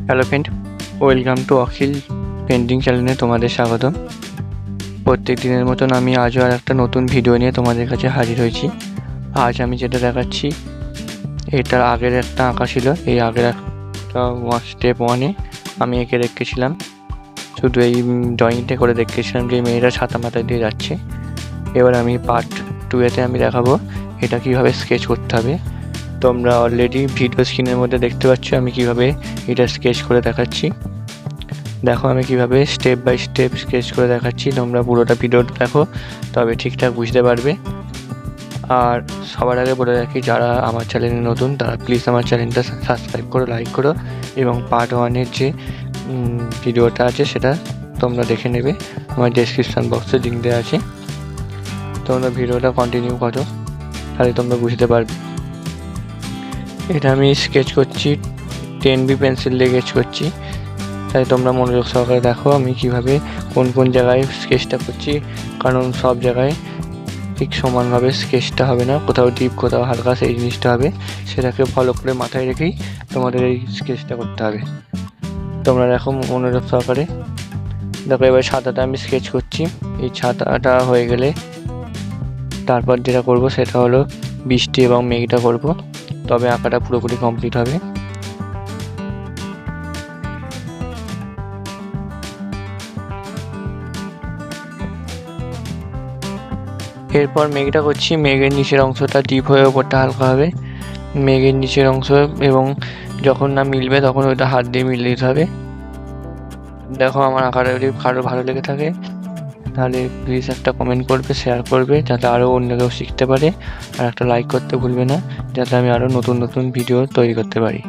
Hello friend, welcome to Akhil painting চ্যানেলে তোমাদের স্বাগত। প্রত্যেক দিনের মতন আমি আজও আর একটা নতুন ভিডিও নিয়ে তোমাদের কাছে হাজির হয়েছি। আজ আমি যেটা দেখাচ্ছি এটার আগের একটা আঁকা ছিল। এই আগের একটা স্টেপ 1-এ আমি এঁকে রেখেছিলাম, শুধু এই ড্রয়িংটা করে দেখিয়েছিলাম যে মেয়েরা ছাতা মাথায় দিয়ে যাচ্ছে। এবার আমি পার্ট 2-এতে আমি দেখাবো এটা কীভাবে স্কেচ করতে হবে। তোমরা অলরেডি ভিডিও স্ক্রিনের মধ্যে দেখতে পাচ্ছ আমি কিভাবে এটা স্কেচ করে দেখাচ্ছি। দেখো আমি কিভাবে স্টেপ বাই স্টেপ স্কেচ করে দেখাচ্ছি। তোমরা পুরোটা ভিডিওটা দেখো, তবে ঠিকঠাক বুঝতে পারবে। আর সবার আগে বলে রাখি, যারা আমার চ্যানেলে নতুন তারা প্লিজ আমার চ্যানেলটা সাবস্ক্রাইব করো, লাইক করো, এবং পার্ট 1-এর যে ভিডিওটা আছে সেটা তোমরা দেখে নেবে। আমার ডেসক্রিপশান বক্সে লিঙ্ক দেওয়া আছে, তোমরা ভিডিওটা কন্টিনিউ করো, তাহলে তোমরা বুঝতে পারবে। এটা আমি স্কেচ করছি 10B পেন্সিল দিয়ে স্কেচ করছি, তাই তোমরা মনোযোগ সহকারে দেখো আমি কিভাবে কোন জায়গায় স্কেচটা করছি। কারণ সব জায়গায় ঠিক সমানভাবে স্কেচটা হবে না, কোথাও ডিপ কোথাও হালকা, সেই জিনিসটা হবে। সেটাকে ভালো করে মাথায় রেখেই তোমাদের এই স্কেচটা করতে হবে। তোমরা দেখো মনোযোগ সহকারে দেখো। এবার ছাতাটা আমি স্কেচ করছি। এই ছাতাটা হয়ে গেলে তারপর যেটা করব সেটা হলো বৃষ্টি এবং মেঘটা করব, তবে আঁকাটা পুরোপুরি কমপ্লিট হবে। এরপর মেঘটা করছি, মেঘের নিচের অংশটা ডিপ হয়ে ওপরটা হালকা হবে। মেঘের নিচের অংশ এবং যখন না মিলবে তখন ওইটা হাত দিয়ে মিলিয়ে দিতে হবে। দেখো আমার আঁকাটা যদি কারো ভালো লেগে থাকে তাহলে প্লিজ একটা কমেন্ট করবে, শেয়ার করবে, যাতে আরও অন্য কেউ শিখতে পারে। আর একটা লাইক করতে ভুলবে না, যাতে আমি আরও নতুন ভিডিও তৈরি করতে পারি।